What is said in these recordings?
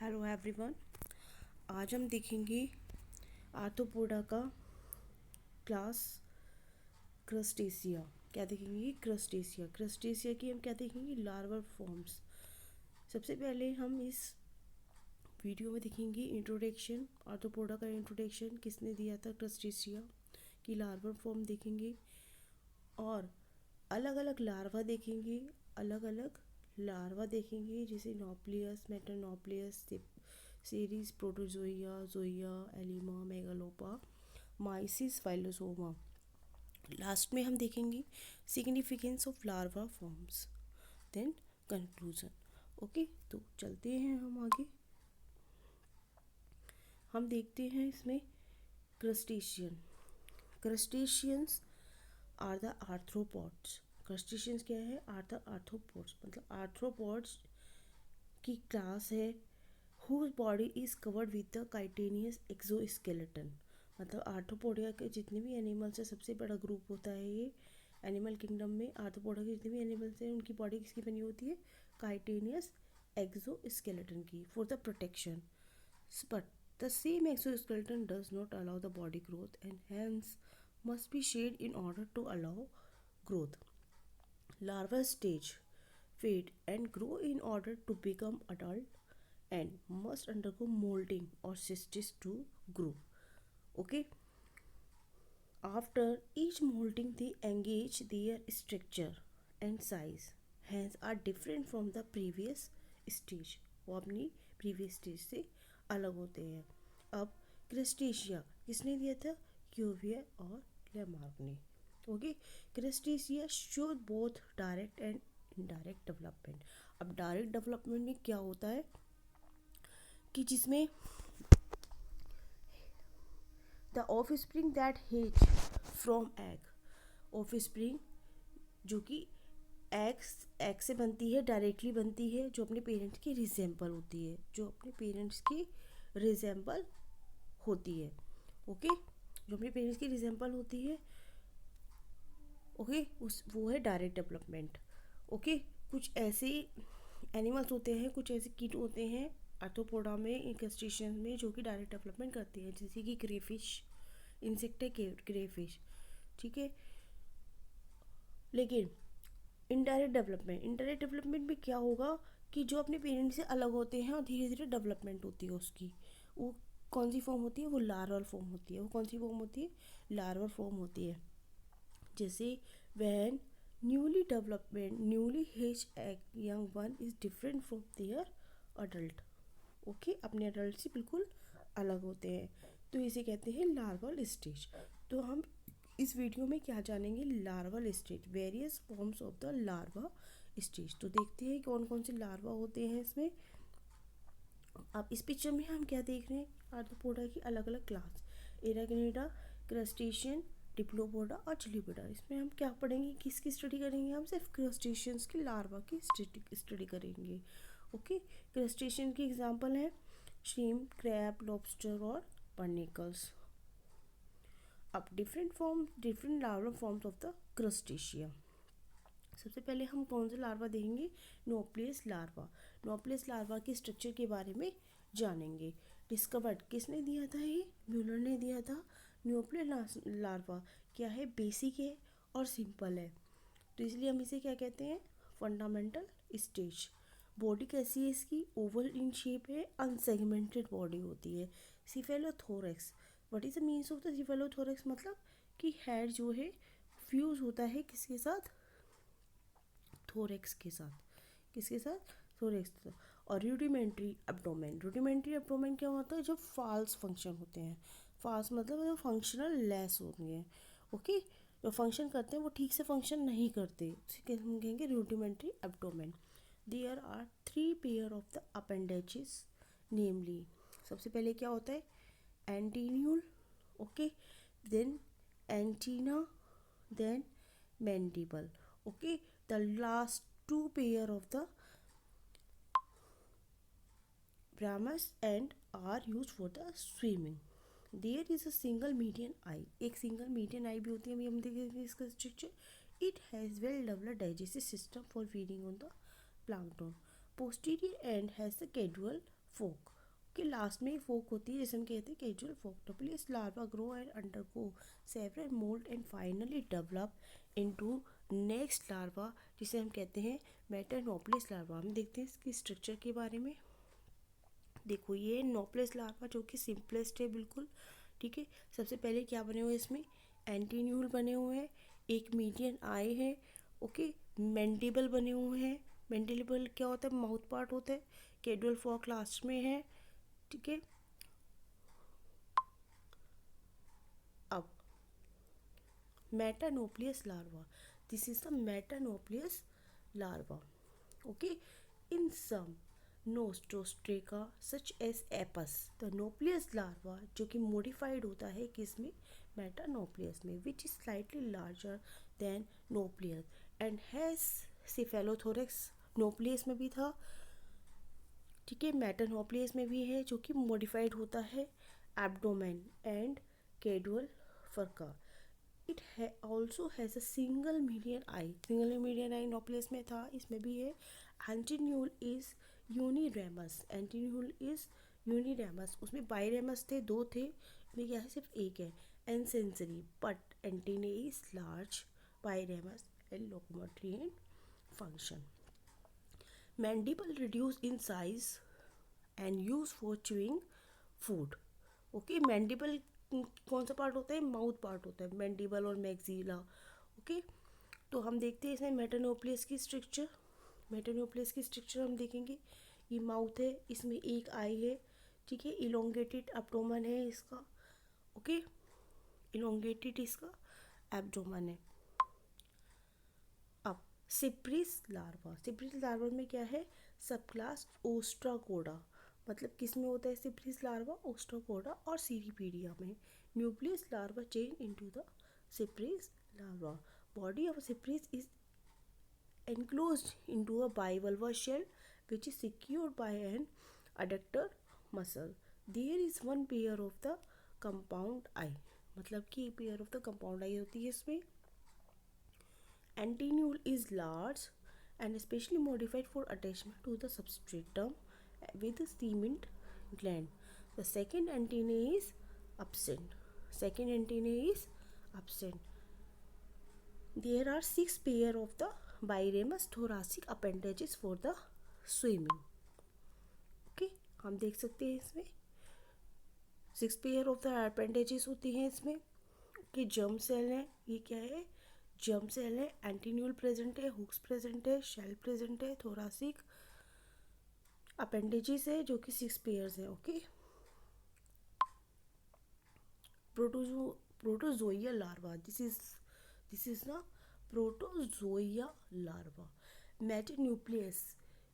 Hello everyone. आज हम देखेंगे आर्थ्रोपोडा का क्लास क्रस्टेसिया। क्या देखेंगे? क्रस्टेसिया की हम क्या देखेंगे? Larval forms. सबसे पहले हम इस वीडियो में देखेंगे इंट्रोडक्शन, आर्थ्रोपोडा का इंट्रोडक्शन किसने दिया था, क्रस्टेसिया की लार्वल फॉर्म देखेंगे और अलग अलग लार्वा देखेंगे। अलग अलग लार्वा देखेंगे जैसे नॉप्लियस, मेटानॉप्लियस, सीरीज, प्रोटोजोइया, जोइया, एलिमा, मेगालोपा, माइसिस, फाइलोसोमा। लास्ट में हम देखेंगे significance of larva forms, then conclusion. Okay, तो चलते हैं हम आगे। हम देखते हैं इसमें crustacean. Crustaceans are the arthropods. Crustaceans क्या है? आर द आर्थ्रोपॉड्स, मतलब आर्थ्रोपॉड्स की क्लास है whose body is covered with the chitinous exoskeleton। मतलब आर्थ्रोपोडिया के जितने भी एनिमल्स है, सबसे बड़ा ग्रुप होता है ये एनिमल किंगडम में। आर्थ्रोपोडा के जितने भी एनिमल्स हैं उनकी बॉडी किसकी बनी होती है? काइटेनियस एक्सोस्केलेटन की, for the protection. But the same exoskeleton does not allow the body growth and hence must be shed in order to allow growth. Larval stage fade and grow in order to become adult and must undergo molding or cystis to grow. Okay, after each molding they engage their structure and size, hence are different from the previous stage। वो अपनी previous stage से अलग होते हैं। अब crustacea किसने दिया था? क्यूवियर और लेमार्क ने। Okay, crustacea show both direct and indirect development. अब डायरेक्ट डेवलपमेंट में क्या होता है कि जिसमें the of spring that hedge from egg, of spring जो कि एग से बनती है, डायरेक्टली बनती है, जो अपने पेरेंट्स की रिजेंबल होती है, जो अपने पेरेंट्स की रिजेंबल होती है। ओके, जो अपने पेरेंट्स की रिजेंबल होती है, ओके, उस वो है डायरेक्ट डेवलपमेंट। ओके, कुछ ऐसे एनिमल्स होते हैं, कुछ ऐसे कीट होते हैं आर्थ्रोपोडा में, इंक्रस्टेशन में, जो कि डायरेक्ट डेवलपमेंट करते हैं, जैसे कि क्रेफिश, इंसेक्ट है क्रेफिश, ठीक है। लेकिन इनडायरेक्ट डेवलपमेंट में क्या होगा कि जो अपने पेरेंट्स से अलग होते हैं और धीरे धीरे डेवलपमेंट होती है उसकी, वो कौन सी फॉर्म होती है? वो लार्वल फॉर्म होती है। वो कौन सी फॉर्म होती है? लार्वल फॉर्म होती है। जैसे when newly hatched egg young one is different from their adult. Okay, अपने अडल्ट से बिल्कुल अलग होते हैं, तो इसे कहते हैं लार्वल स्टेज। तो हम इस वीडियो में क्या जानेंगे? Larval stage, various forms of the larva stage. तो देखते हैं कौन कौन से लार्वा होते हैं इसमें। अब इस पिक्चर में हम क्या देख रहे हैं? आर्थ्रोपोडा की अलग अलग क्लास, एराकिनिडा, क्रस्टेशियन, डिप्लोपोडा और चिलिपोडा। इसमें हम क्या पढ़ेंगे? किसकी स्टडी करेंगे? हम सिर्फ क्रस्टेशियंस की लार्वा की स्टडी करेंगे। ओके, क्रस्टेशियन की एग्जांपल है श्रिम्प, क्रैब, लॉबस्टर और barnacles। अब different larva forms of the crustacea. सबसे पहले हम कौन से लार्वा देखेंगे? नोप्लियस लार्वा। नोप्लियस लार्वा के स्ट्रक्चर के बारे में जानेंगे। डिस्कवर्ड किसने दिया था? ये म्यूलर ने दिया था। नोप्लियस लार्वा क्या है? बेसिक है और सिंपल है, तो इसलिए हम इसे क्या कहते हैं? Fundamental stage. बॉडी कैसी है इसकी? ओवल इन शेप है, अनसेगमेंटेड बॉडी होती है। Cephalothorax, what is the means of the cephalothorax? मतलब कि हेड जो है फ्यूज होता है किसके साथ? थोरैक्स के साथ। किसके साथ? थोरैक्स के साथ। और रूडिमेंट्री एब्डोमेन। रूडिमेंट्री एब्डोमेन क्या होता है? जो फॉल्स फंक्शन होते हैं। फॉल्स मतलब जो फंक्शनल लेस होती हैं। ओके, जो फंक्शन करते हैं वो ठीक से फंक्शन नहीं करते, हम कहेंगे rudimentary abdomen. There are 3 pair of the appendages, namely, सबसे पहले क्या होता है? Antennule, okay, then antenna, then mandible। Okay, the last 2 pair of the brahmas and are used for the swimming। There is a single median eye, एक single median eye भी होती है। अभी हम देखेंगे इसका structure. It has well developed digestive system for feeding on the plankton. Posterior end has the caudal fork के last में फोक होती है, जिसे हम कहते हैं caudal furca. Nauplius larva grow and undergo several moult and finally develop into next larva, जिसे हम कहते हैं मेटानोप्लियस लार्वा. हम देखते हैं इसकी स्ट्रक्चर के बारे में. देखो ये नोप्लियस लार्वा जो कि सिंपलेस्ट है बिल्कुल. ठीक है, सबसे पहले क्या बने हुए हैं इसमें, एंटीन्यूल बने हुए हैं, एक मीडियन आई है. ओके, मैंडिबल बने हुए हैं. मैंडिबल क्या होता है, माउथ पार्ट होता है. कैडुअल फॉर्क लास्ट में है. ठीक है, अब metanauplius larva, this is the metanauplius larva. Okay, in some anostraca such as apus the nauplius larva, जो कि मॉडिफाइड होता है किसमें, मेटानोप्लियस में, which is slightly larger than nauplius and has cephalothorax. Nauplius में भी था, ठीक है, मेटानोप्लियस में भी है, जो कि मॉडिफाइड होता है abdomen and caudal furca. It also has a single median eye. Single median eye nauplius में था, इसमें भी है. Antennule is uniramous. Antennule is uniramous. उसमें बाइरेमस थे, दो थे, इसमें क्या है, सिर्फ एक है. And sensory but antennae is large, biramous and locomotory in function. Mandible reduce in size and use for chewing food. Okay, mandible कौन सा पार्ट होता है, माउथ पार्ट होता है, मैंडिबल और मैक्सिला. ओके, तो हम देखते हैं इसमें मेटानोप्लियस की स्ट्रक्चर. मेटानोप्लियस की स्ट्रक्चर हम देखेंगे. ये माउथ है, इसमें एक आई है. ठीक है, इलोंगेटेड एब्डोमेन है इसका. ओके, इलोंगेटेड इसका एब्डोमेन है. अब सिप्रिस लार्वा. सिप्रिस लार्वा में क्या है, सब क्लास ओस्ट्राकोडा. मतलब किस में होता है सिप्रिस लार्वा, ओस्ट्राकोडा और सीरीपीडिया में. Nauplius larva change into the cypris larva. Body of cypris is enclosed into a bivalve shell which is secured by an adductor muscle. There is one pair of the compound eye. मतलब कि pair of the compound आई होती है इसमें. Antenule is large and especially modified for attachment to the substratum with the cement gland. The second antennae is absent. Second antennae is absent. There are 6 pair of the biramous thoracic appendages for the swimming. Okay, हम देख सकते हैं इसमें 6 pair of the appendages होती हैं इसमें. Okay, germ cell है, ये क्या है, जर्म सेल है. एंटीन्यूल प्रेजेंट है, हुक्स प्रेजेंट है, शेल प्रेजेंट है, थोरासिक अपेंडेजेस है, जो कि 6 पेयर्स है. Okay, protozoea larva. This is ना प्रोटोजोइया लार्वा. मेटान्यूक्लियस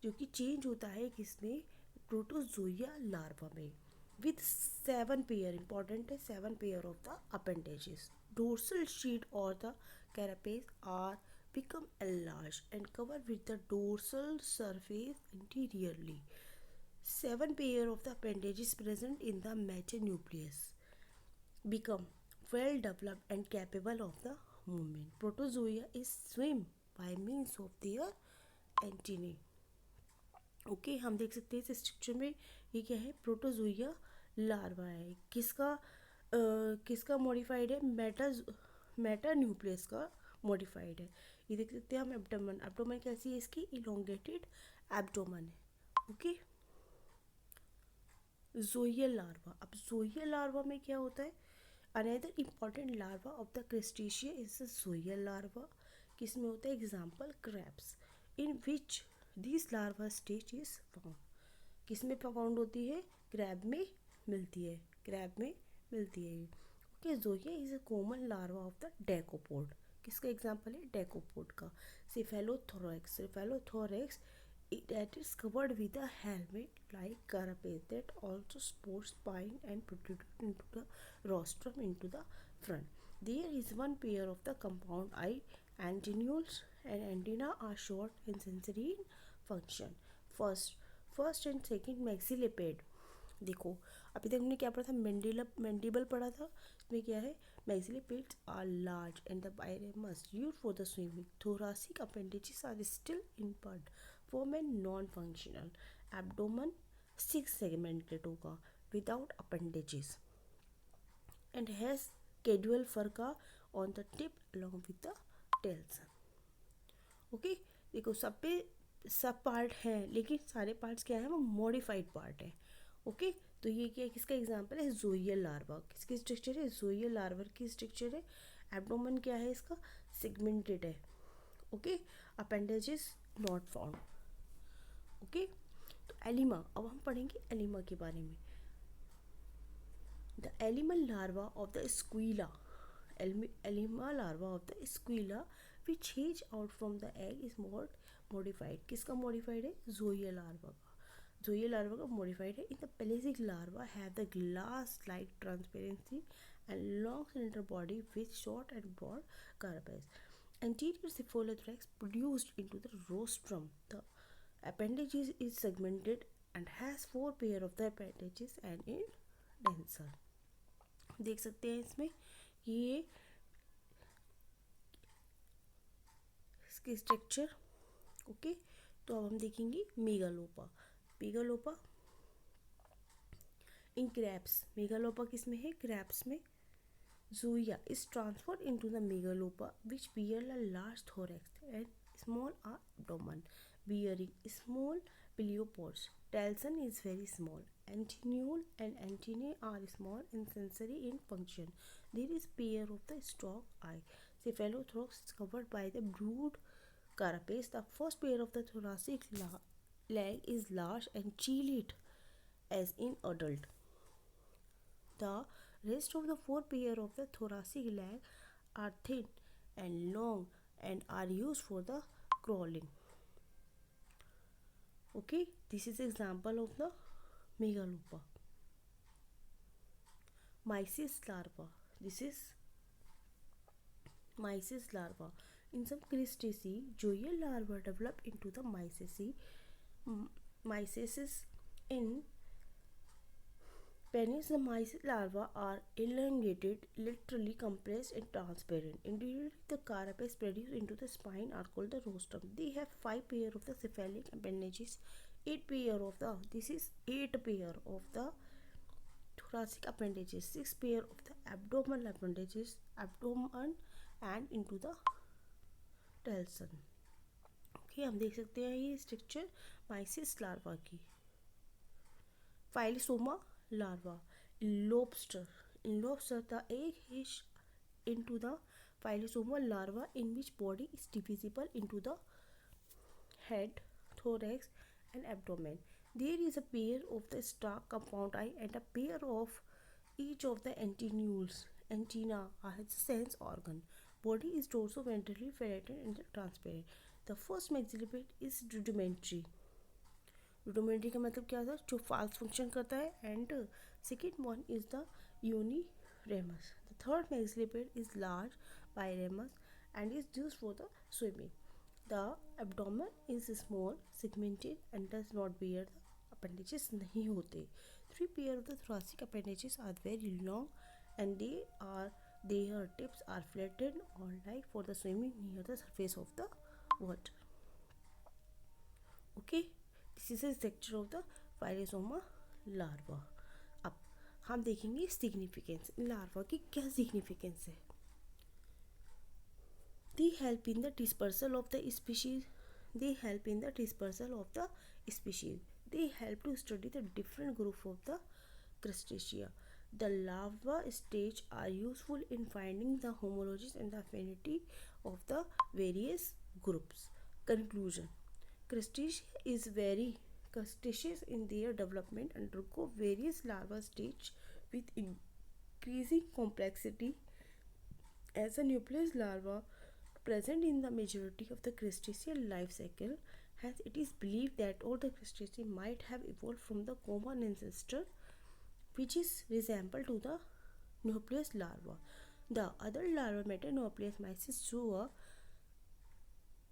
जो कि चेंज होता है किसमें, प्रोटोजोइया लार्वा में, विथ 7 पेयर. इंपॉर्टेंट है, 7 pair of the appendages. Dorsal sheet और the carapace are become enlarged and covered with the dorsal surface anteriorly. 7 pair of the appendages present in the metanucleus become well developed and capable of the movement. Protozoa is swim by means of their antennae. Okay, हम देख सकते हैं इस structure में ये क्या है, प्रोटोजोइया larva है. किसका मॉडिफाइड है, मेटान्यूक्लियस का मॉडिफाइड है. ये देख सकते हैं हम एब्डोमेन. एब्डोमेन कैसी है इसकी, इलोंगेटेड एब्डोमेन है. Okay, zoeal larva. अब जोइयल लार्वा में क्या होता है, another important larva of the crustacea is the zoeal larva. किस में होता है, example crabs, in which this larva stage is found. किस में फाउंड होती है, क्रैब में मिलती है, क्रैब में मिलती है. Okay, zoea is a common larva of the decapod. किसका एग्जाम्पल है, डेकोपोड का. Cephalothorax. Cephalothorax that is covered with a helmet like carapace that also supports spine and protruded into the rostrum into the front. There is one pair of the compound eye. Antennules and antenna are short and sensory in function. First and second maxilliped. देखो अभी तक हमने क्या पढ़ा था, mandible पढ़ा था. इसमें क्या है, maxillipedes are large and the biramous used for the swimming. Thoracic appendages are still in bud, form and non-functional. Abdomen 6 segmented होगा without appendages and has caudal furca on the tip along with the telson. Okay, देखो सब पे सब part हैं लेकिन सारे parts क्या है, वो मॉडिफाइड पार्ट है। ओके, तो ये क्या है, किसका एग्जांपल है, ज़ोइयल लार्वा। किसकी स्ट्रक्चर है, ज़ोइयल लार्वा की स्ट्रक्चर है। एब्डोमेन क्या है इसका, सेगमेंटेड है। Okay, appendages not found. Okay, तो एलिमा, अब हम पढ़ेंगे एलिमा के बारे में। The alima larva of the squilla, alima larva of the squilla which hatch out from the egg is more modified. किसका मॉडिफाइड है, ज़ोइयल लार्वा का। ज़ोइयल लार्वा का मॉडिफाइड है। In the pelagic larva have the glass like transparency and long slender body with short and broad carapace. Anterior cephalothorax produced into the rostrum. The appendages is segmented and has 4 pair of the appendages and in denser. देख सकते हैं इसमें ये इसकी structure. Okay, तो अब हम देखेंगे मेगालोपा। मेगालोपा इन क्रैब्स, मेगालोपा किस में है, क्रैब्स में। Zoea is transferred into the megalopa which bear a large thorax and small abdomen bearing small pleopods. Talson is very small. Antennule and antennae are small and sensory in function. There is pair of the stalk eye. Cephalothorax is covered by the broad carapace. The first pair of the thoracic leg is large and ciliate as in adult. The rest of the 4 pair of the thoracic leg are thin and long and are used for the crawling. Okay, this is example of the megalopa. Mysis larva. This is mysis larva. In some crustacea, Zoea larvae develop into the mycece. Mycetes in penis, the mysis larvae are elongated, literally compressed and transparent. Interiorly, the carapace produced into the spine are called the rostrum. They have 5 pair of the cephalic appendages, 8 pair of the, this is 8 pair of the thoracic appendages, 6 pair of the abdominal appendages, abdomen and into the talson. Okay, हम देख सकते हैं ये structure माइसिस larva की। Phylosoma larva. In lobster, the egg is into the phylosoma larva in which body is divisible into the head, thorax and abdomen. There is a pair of the stalk compound eye and a pair of each of the antennules. Antenna are the sense organ. Body is dorso-ventrally flattened and transparent. The first maxilliped is rudimentary. Rudimentary का मतलब क्या था, जो first function करता है। And second one is the uniramous. The third maxilliped is large biramous and is used for the swimming. The abdomen is small segmented and does not bear the appendages नहीं होते। 3 pair of the thoracic appendages are very long and their tips are flattened or like for the swimming near the surface of the water. Okay, this is a structure of the phyllosoma larva. अब हम देखेंगे significance, इन larva की क्या significance है। They help in the dispersal of the species, they help in the dispersal of the species, they help to study the different group of the crustacea. The larva stage are useful in finding the homologies and the affinity of the various groups. Conclusion: Crustaceans in their development undergo various larval stages with increasing complexity. As a nucleus larva present in the majority of the crustacean life cycle, hence it is believed that all the crustaceans might have evolved from the common ancestor which is resembled to the Nauplius larva. The other larva, Metanauplius mysis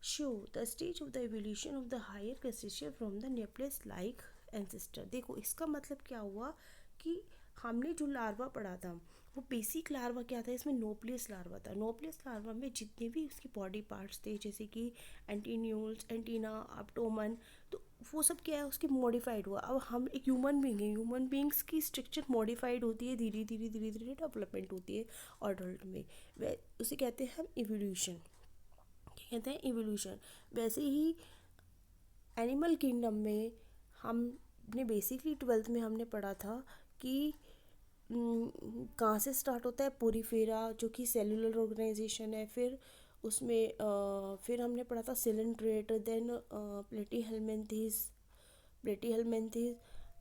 show the stage of the evolution of the higher crustacea from the Nauplius like ancestor. देखो इसका मतलब क्या हुआ कि हमने जो larva पढ़ा था वो बेसिक लार्वा क्या था, इसमें नोप्लियस लार्वा था। नोप्लियस लार्वा में जितने भी उसके बॉडी पार्ट्स थे जैसे कि एंटीन्यूल्स, एंटीना, एब्डोमेन, तो वो सब क्या है, उसकी मॉडिफाइड हुआ। अब हम एक ह्यूमन बींग है, ह्यूमन बींग्स की स्ट्रक्चर मॉडिफाइड होती है, धीरे धीरे धीरे धीरे डेवलपमेंट होती है अडल्ट में। वे उसे कहते हैं हम इवोल्यूशन, क्या कहते हैं, इवोल्यूशन। वैसे ही एनिमल किंगडम में हमने बेसिकली ट्वेल्थ में हमने पढ़ा था कि कहाँ से स्टार्ट होता है पोरीफेरा, जो कि सेलुलर ऑर्गेनाइजेशन है। फिर उसमें फिर हमने पढ़ा था coelenterate, then platyhelminthes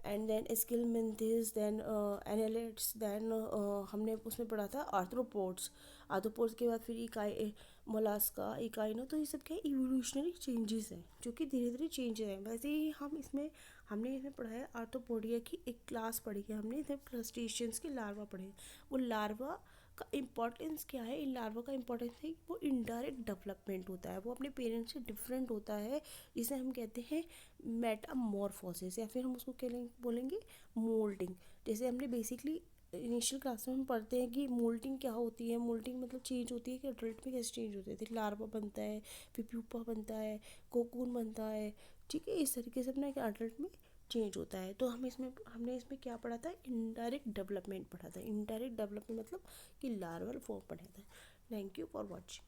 and then aschelminthes, then annelids, then हमने उसमें पढ़ा था आर्थ्रोपोड्स। आर्थ्रोपोड्स के बाद फिर इकाई, मोलास्का, इकाइनो। तो ये सब क्या इवोल्यूशनरी चेंजेस हैं जो कि धीरे धीरे चेंज हैं। वैसे ही हमने इसमें पढ़ा है आर्थ्रोपोडिया की एक क्लास पढ़ी है हमने, इसमें क्रस्टेशियंस के लार्वा पढ़े हैं। वो लार्वा का इम्पोर्टेंस क्या है, इन लार्वा का इम्पोर्टेंस है कि वो इनडायरेक्ट डेवलपमेंट होता है, वो अपने पेरेंट्स से डिफरेंट होता है, जिसे हम कहते हैं मेटामॉर्फोसिस, या फिर हम उसको क्या बोलेंगे, मोल्डिंग। जैसे हमने बेसिकली इनिशियल क्लास में हम पढ़ते हैं कि मोल्टिंग क्या होती है। मोल्टिंग मतलब चेंज होती है कि अडल्ट में कैसे चेंज होते हैं, लार्वा बनता है, फिर प्यूपा बनता है, कोकून बनता है, ठीक है। इस तरीके से अपना एक अडल्ट में चेंज होता है। तो हमने इसमें क्या पढ़ा था, इनडायरेक्ट डेवलपमेंट पढ़ा था। इनडायरेक्ट डेवलपमेंट मतलब कि लार्वल फॉर्म पढ़ा था। Thank you for watching.